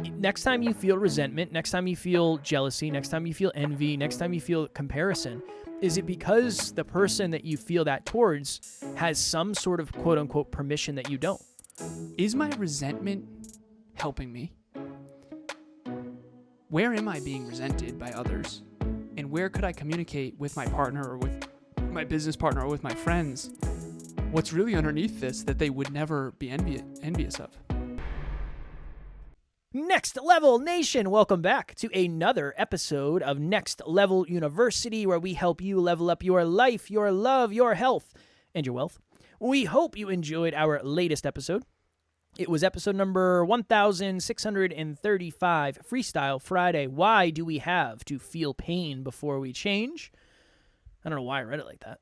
next time you feel resentment, next time you feel jealousy, next time you feel envy, next time you feel comparison, is it because the person that you feel that towards has some sort of quote unquote permission that you don't? Is my resentment helping me? Where am I being resented by others? And where could I communicate with my partner or with my business partner or with my friends what's really underneath this that they would never be envious of? Next Level Nation, welcome back to another episode of Next Level University, where we help you level up your life, your love, your health, and your wealth. We hope you enjoyed our latest episode. It was episode number 1635, Freestyle Friday. Why do we have to feel pain before we change? I don't know why I read it like that.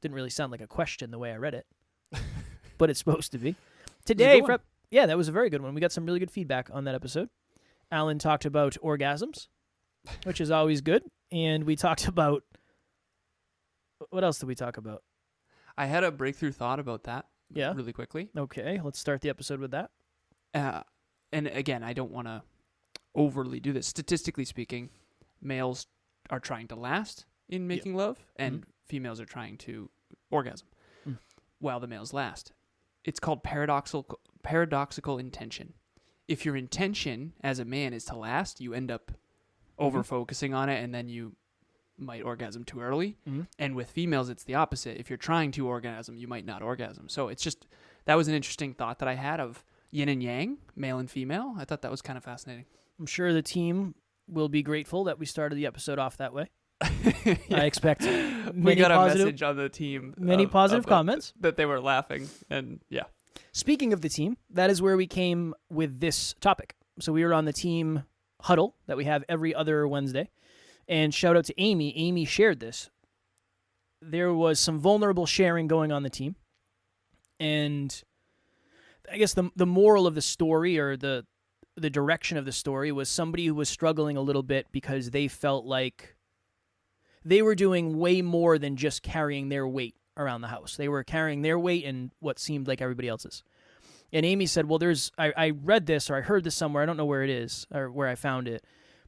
Didn't really sound like a question the way I read it, but it's supposed to be. Today, yeah, that was a very good one. We got some really good feedback on that episode. Alan talked about orgasms, which is always good. And we talked about, what else did we talk about? I had a breakthrough thought about that Yeah. really quickly. Okay, let's start the episode with that. And again, I don't want to overly do this. Statistically speaking, males are trying to last in making love, and females are trying to orgasm while the males last. It's called paradoxical intention. If your intention as a man is to last, you end up over-focusing on it, and then you might orgasm too early. And with females, it's the opposite. If you're trying to orgasm, you might not orgasm. So it's just, that was an interesting thought that I had of yin and yang, male and female. I thought that was kind of fascinating. I'm sure the team will be grateful that we started the episode off that way. I expect we got a message on the team. Many positive comments. That they were laughing, and yeah. Speaking of the team, that is where we came with this topic. So we were on the team huddle that we have every other Wednesday. And shout out to Amy. Amy shared this. There was some vulnerable sharing going on the team. And I guess the moral of the story, or the direction of the story, was somebody who was struggling a little bit because they felt like they were doing way more than just carrying their weight around the house. They were carrying their weight and what seemed like everybody else's. And Amy said, well, I read this, or I heard this somewhere. I don't know where it is or where I found it.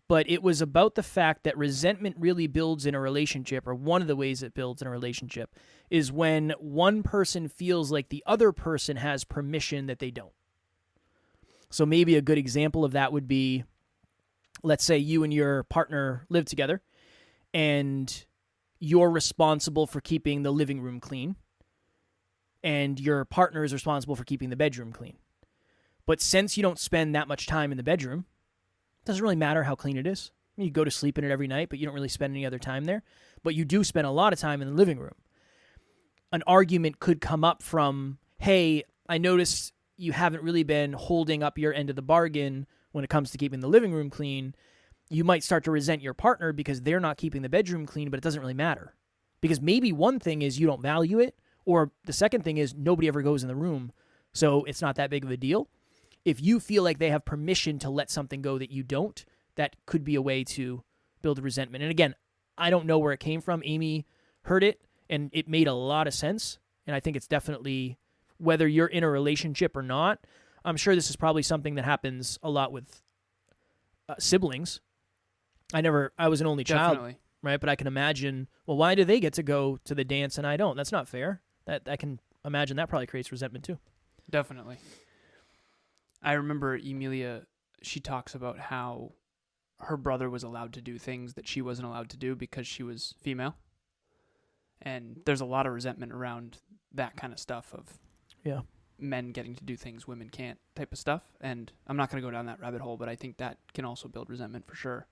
But it was about the fact that resentment really builds in a relationship, or one of the ways it builds in a relationship is when one person feels like the other person has permission that they don't. So maybe a good example of that would be, let's say you and your partner live together, and you're responsible for keeping the living room clean, and your partner is responsible for keeping the bedroom clean. But since you don't spend that much time in the bedroom, it doesn't really matter how clean it is. I mean, you go to sleep in it every night, but you don't really spend any other time there. But you do spend a lot of time in the living room. An argument could come up from, hey, I noticed you haven't really been holding up your end of the bargain when it comes to keeping the living room clean. You might start to resent your partner because they're not keeping the bedroom clean, but it doesn't really matter. Because maybe one thing is you don't value it, or the second thing is nobody ever goes in the room, so it's not that big of a deal. If you feel like they have permission to let something go that you don't, that could be a way to build a resentment. And again, I don't know where it came from. Amy heard it, and it made a lot of sense. And I think it's definitely, whether you're in a relationship or not, I'm sure this is probably something that happens a lot with siblings. I was an only child, right? But I can imagine, well, why do they get to go to the dance and I don't? That's not fair. I can imagine that probably creates resentment too. Definitely. I remember Emilia, she talks about how her brother was allowed to do things that she wasn't allowed to do because she was female. And there's a lot of resentment around that kind of stuff of men getting to do things women can't type of stuff. And I'm not going to go down that rabbit hole, but I think that can also build resentment for sure.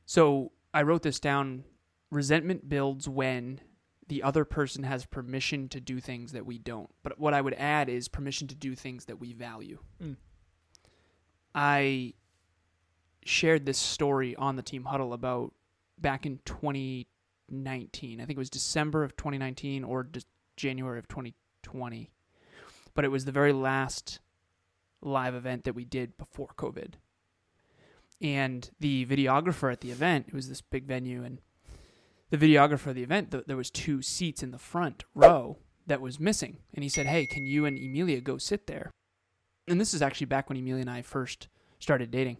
So I wrote this down. Resentment builds when the other person has permission to do things that we don't. But what I would add is permission to do things that we value. I shared this story on the Team Huddle about back in 2019. I think it was December of 2019 or January of 2020. But it was the very last live event that we did before COVID. And the videographer at the event, it was this big venue, and the videographer of the event, there was 2 seats in the front row that was missing. And he said, hey, can you and Emilia go sit there? And this is actually back when Emilia and I first started dating.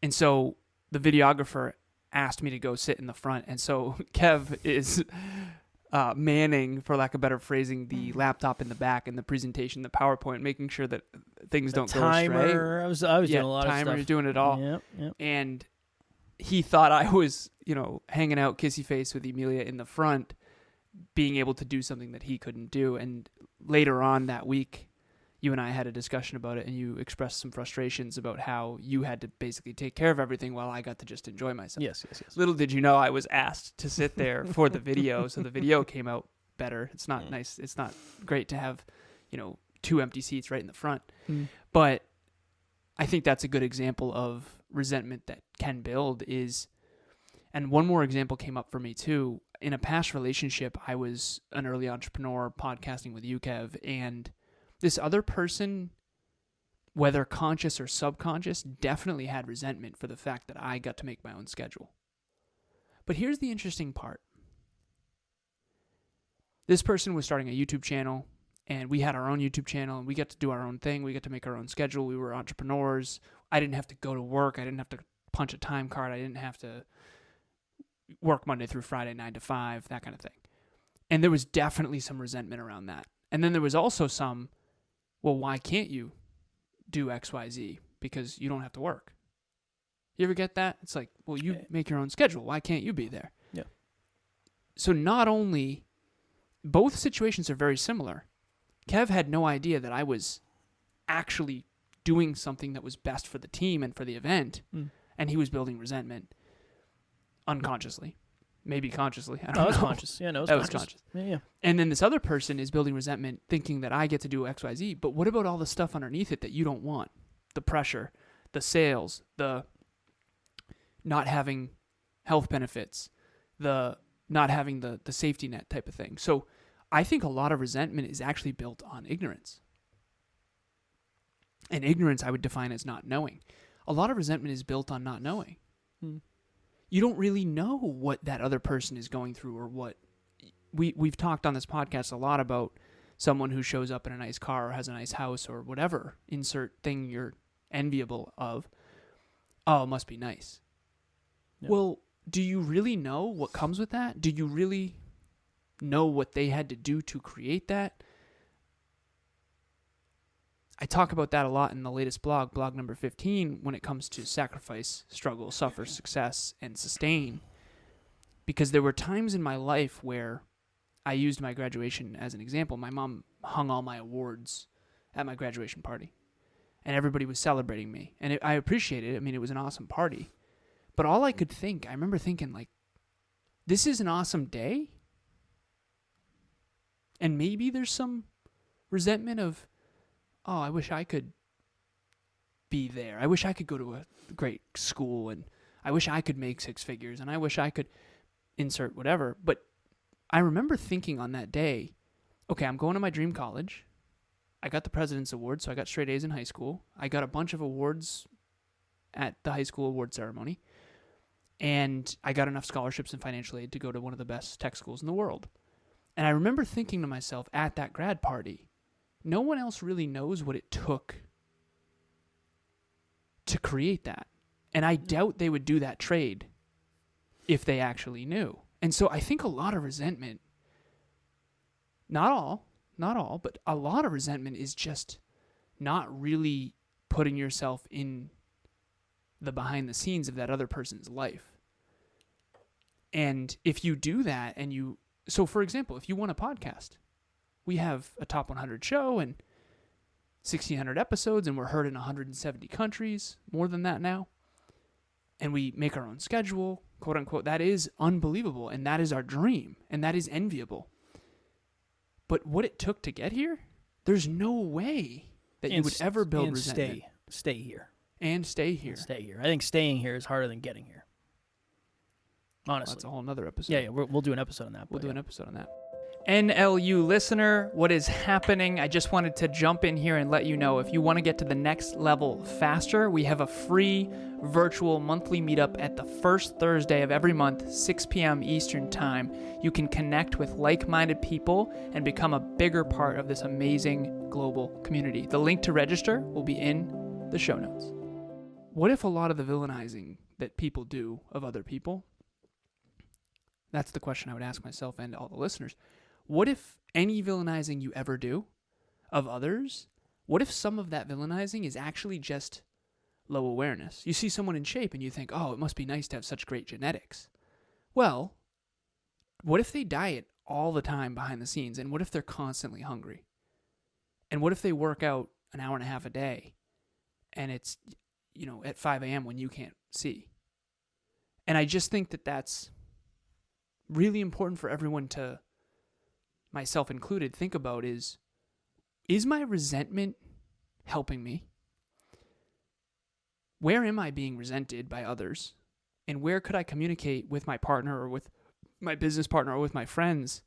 And so the videographer asked me to go sit in the front. And so Kev is manning, for lack of better phrasing, the laptop in the back and the presentation, the PowerPoint, making sure that things don't go astray. I was doing a lot of stuff. Timer, doing it all. Yep. And he thought I was, hanging out kissy face with Emilia in the front, being able to do something that he couldn't do. And later on that week, you and I had a discussion about it, and you expressed some frustrations about how you had to basically take care of everything while I got to just enjoy myself. Yes. Little did you know I was asked to sit there for the video, so the video came out better. It's not nice. It's not great to have, 2 empty seats right in the front. But I think that's a good example of resentment that can build is, and one more example came up for me too. In a past relationship, I was an early entrepreneur podcasting with you, Kev, and this other person, whether conscious or subconscious, definitely had resentment for the fact that I got to make my own schedule. But here's the interesting part. This person was starting a YouTube channel, and we had our own YouTube channel, and we got to do our own thing. We got to make our own schedule. We were entrepreneurs. I didn't have to go to work. I didn't have to punch a time card. I didn't have to work Monday through Friday, 9 to 5, that kind of thing. And there was definitely some resentment around that. And then there was also some, well, why can't you do X, Y, Z? Because you don't have to work. You ever get that? It's like, well, you make your own schedule. Why can't you be there? Yeah. So not only, both situations are very similar. Kev had no idea that I was actually doing something that was best for the team and for the event, and he was building resentment unconsciously. Maybe consciously. I don't know. It was conscious. Yeah, no, it was conscious. Yeah. And then this other person is building resentment, thinking that I get to do X, Y, Z. But what about all the stuff underneath it that you don't want? The pressure, the sales, the not having health benefits, the not having the safety net type of thing. So I think a lot of resentment is actually built on ignorance. And ignorance I would define as not knowing. A lot of resentment is built on not knowing. You don't really know what that other person is going through, or what we've talked on this podcast a lot about someone who shows up in a nice car or has a nice house or whatever, insert thing you're enviable of. Oh, it must be nice. Yep. Well, do you really know what comes with that? Do you really know what they had to do to create that? I talk about that a lot in the latest blog number 15, when it comes to sacrifice, struggle, suffer, success, and sustain. Because there were times in my life where I used my graduation as an example. My mom hung all my awards at my graduation party, and everybody was celebrating me. And I appreciated it. I mean, it was an awesome party. But all I could think, I remember thinking, like, this is an awesome day. And maybe there's some resentment of, oh, I wish I could be there. I wish I could go to a great school, and I wish I could make 6 figures, and I wish I could insert whatever. But I remember thinking on that day, okay, I'm going to my dream college. I got the President's Award, so I got straight A's in high school. I got a bunch of awards at the high school award ceremony, and I got enough scholarships and financial aid to go to one of the best tech schools in the world. And I remember thinking to myself at that grad party, no one else really knows what it took to create that. And I doubt they would do that trade if they actually knew. And so I think a lot of resentment, not all, but a lot of resentment is just not really putting yourself in the behind the scenes of that other person's life. And if you do that so for example, if you want a podcast, we have a top 100 show and 1,600 episodes, and we're heard in 170 countries, more than that now. And we make our own schedule, quote unquote. That is unbelievable, and that is our dream, and that is enviable. But what it took to get here, there's no way that you would ever build resentment. Stay here. And stay here. Stay here. I think staying here is harder than getting here. Honestly. Well, that's a whole nother episode. Yeah, we'll do an episode on that. We'll do an episode on that. NLU listener, what is happening? I just wanted to jump in here and let you know if you want to get to the next level faster, we have a free virtual monthly meetup at the first Thursday of every month, 6 p.m. Eastern Time. You can connect with like-minded people and become a bigger part of this amazing global community. The link to register will be in the show notes. What if a lot of the villainizing that people do of other people, that's the question I would ask myself and all the listeners. What if any villainizing you ever do of others, what if some of that villainizing is actually just low awareness? You see someone in shape and you think, oh, it must be nice to have such great genetics. Well, what if they diet all the time behind the scenes? And what if they're constantly hungry? And what if they work out an hour and a half a day and it's, at 5 a.m. when you can't see? And I just think that that's really important for everyone to, myself included, think about is my resentment helping me? Where am I being resented by others? And where could I communicate with my partner or with my business partner or with my friends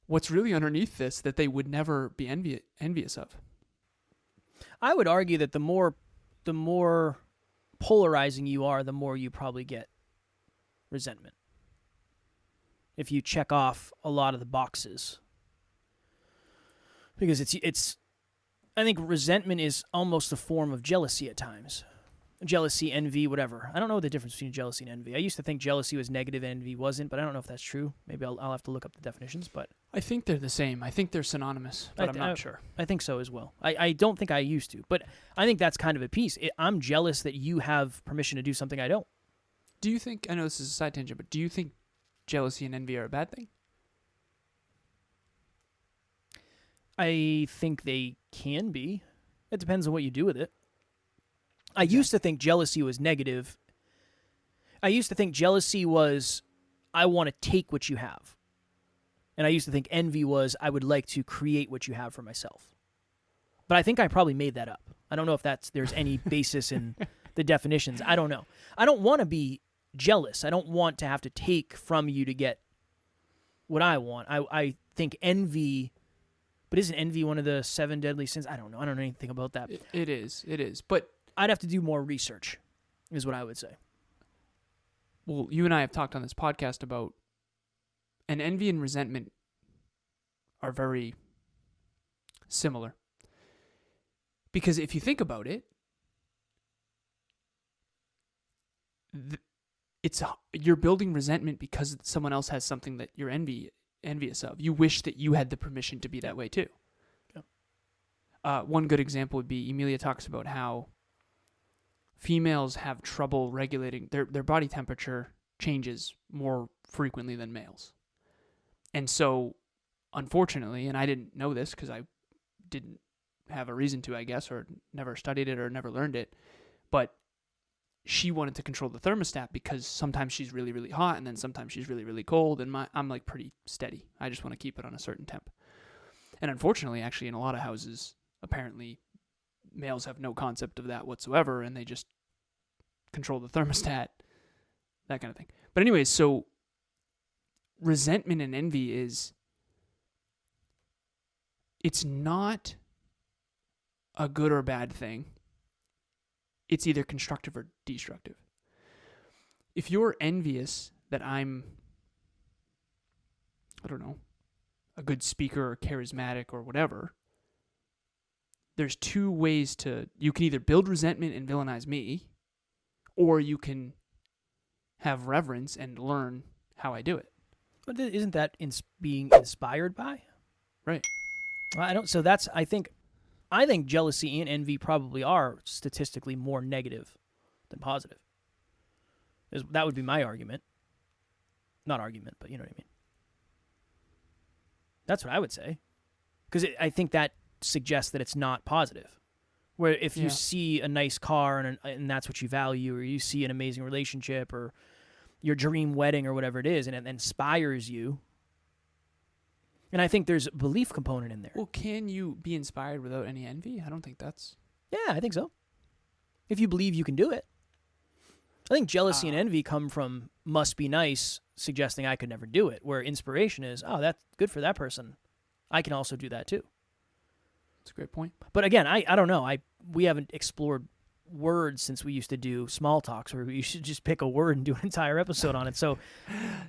what's really underneath this that they would never be envious of? I would argue that the more polarizing you are, the more you probably get resentment. If you check off a lot of the boxes. Because it's I think resentment is almost a form of jealousy at times. Jealousy, envy, whatever. I don't know the difference between jealousy and envy. I used to think jealousy was negative and envy wasn't, but I don't know if that's true. Maybe I'll have to look up the definitions. But I think they're the same. I think they're synonymous, but I'm not sure. I think so as well. I don't think I used to, but I think that's kind of a piece. I'm jealous that you have permission to do something I don't. Do you think, I know this is a side tangent, but do you think jealousy and envy are a bad thing? I think they can be. It depends on what you do with it. I used to think jealousy was negative. I used to think jealousy was, I want to take what you have. And I used to think envy was, I would like to create what you have for myself. But I think I probably made that up. I don't know if there's any basis in the definitions. I don't know. I don't want to be jealous. I don't want to have to take from you to get what I want. I think envy, but isn't envy one of the 7 deadly sins? I don't know. I don't know anything about that. It is. But I'd have to do more research, is what I would say. Well, you and I have talked on this podcast about, and envy and resentment are very similar. Because if you think about it, you're building resentment because someone else has something that you're envious of. You wish that you had the permission to be that way too. Yeah. One good example would be Emilia talks about how females have trouble regulating their body temperature changes more frequently than males. And so, unfortunately, and I didn't know this because I didn't have a reason to, I guess, or never studied it or never learned it, but she wanted to control the thermostat because sometimes she's really, really hot and then sometimes she's really, really cold, and I'm like pretty steady. I just want to keep it on a certain temp. And unfortunately, actually, in a lot of houses, apparently males have no concept of that whatsoever, and they just control the thermostat, that kind of thing. But anyways, so resentment and envy it's not a good or bad thing. It's either constructive or destructive. If you're envious that I'm, I don't know, a good speaker or charismatic or whatever, there's 2 ways you can either build resentment and villainize me, or you can have reverence and learn how I do it. But isn't that being inspired by? Right. I think jealousy and envy probably are statistically more negative than positive. That would be my argument. Not argument, but you know what I mean. That's what I would say. Because I think that suggests that it's not positive. Where if you see a nice car and that's what you value, or you see an amazing relationship or your dream wedding or whatever it is, and it inspires you. And I think there's a belief component in there. Well, can you be inspired without any envy? I don't think that's... Yeah, I think so. If you believe you can do it. I think jealousy and envy come from must be nice, suggesting I could never do it, where inspiration is, oh, that's good for that person. I can also do that too. That's a great point. But again, I don't know. We haven't explored words since we used to do small talks where you should just pick a word and do an entire episode on it. So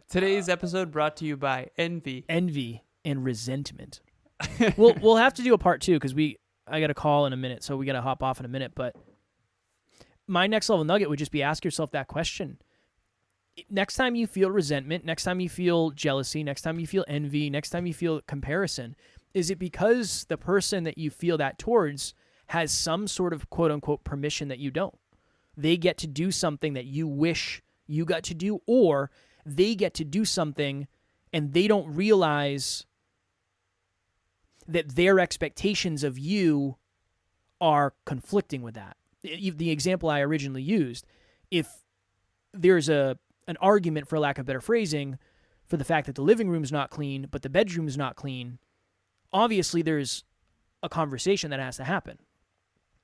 today's episode brought to you by envy and resentment. We'll have to do a part 2 because I got a call in a minute, so we got to hop off in a minute. But my next level nugget would just be ask yourself that question. Next time you feel resentment, next time you feel jealousy, next time you feel envy, next time you feel comparison, is it because the person that you feel that towards has some sort of quote-unquote permission that you don't? They get to do something that you wish you got to do, or they get to do something and they don't realize that their expectations of you are conflicting with that. The example I originally used, if there's an argument, for lack of better phrasing, for the fact that the living room's not clean, but the bedroom's not clean, obviously there's a conversation that has to happen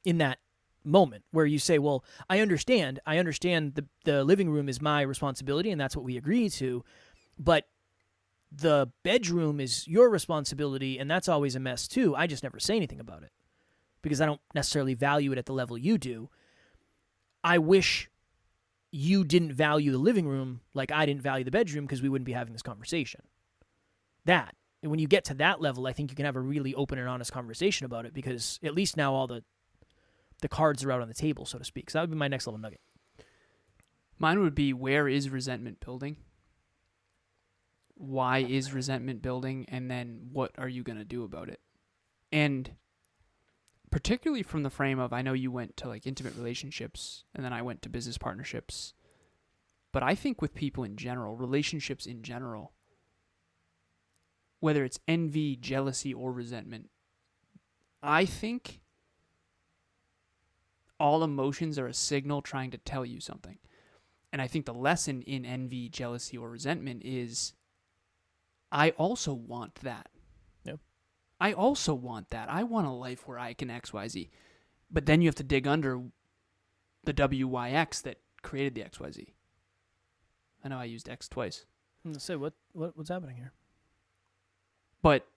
in that moment where you say, well, I understand the living room is my responsibility and that's what we agree to, but the bedroom is your responsibility and that's always a mess too. I just never say anything about it because I don't necessarily value it at the level you do. I wish you didn't value the living room like I didn't value the bedroom because we wouldn't be having this conversation. And when you get to that level, I think you can have a really open and honest conversation about it because at least now all the cards are out on the table, so to speak. So that would be my next level nugget. Mine would be, where is resentment building? Why is resentment building? And then what are you going to do about it? And particularly from the frame of, I know you went to like intimate relationships and then I went to business partnerships. But I think with people in general, relationships in general, whether it's envy, jealousy, or resentment, I think all emotions are a signal trying to tell you something. And I think the lesson in envy, jealousy, or resentment is, I also want that. Yep. I also want that. I want a life where I can X, Y, Z. But then you have to dig under the W, Y, X that created the X, Y, Z. I know I used X twice. So what's happening here? But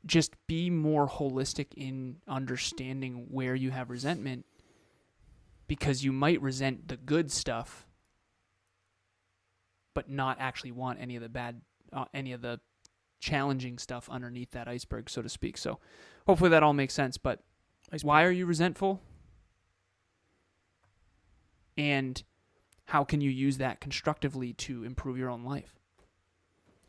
just be more holistic in understanding where you have resentment, because you might resent the good stuff but not actually want any of the challenging stuff underneath that iceberg, so to speak. So hopefully that all makes sense. But why are you resentful? And how can you use that constructively to improve your own life?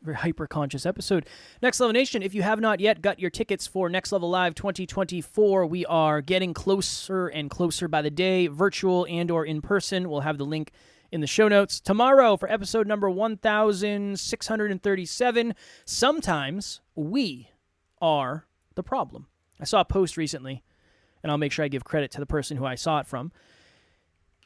Very hyper-conscious episode. Next Level Nation, if you have not yet got your tickets for Next Level Live 2024, we are getting closer and closer by the day, virtual and or in person. We'll have the link in the show notes. Tomorrow for episode number 1637, sometimes we are the problem. I saw a post recently, and I'll make sure I give credit to the person who I saw it from,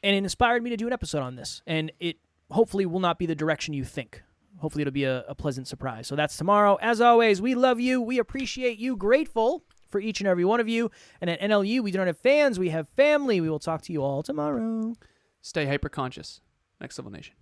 and it inspired me to do an episode on this, and it hopefully will not be the direction you think. Hopefully it'll be a pleasant surprise. So that's tomorrow. As always, we love you. We appreciate you. Grateful for each and every one of you. And at NLU, we don't have fans. We have family. We will talk to you all tomorrow. Stay hyper-conscious. Next Level Nation.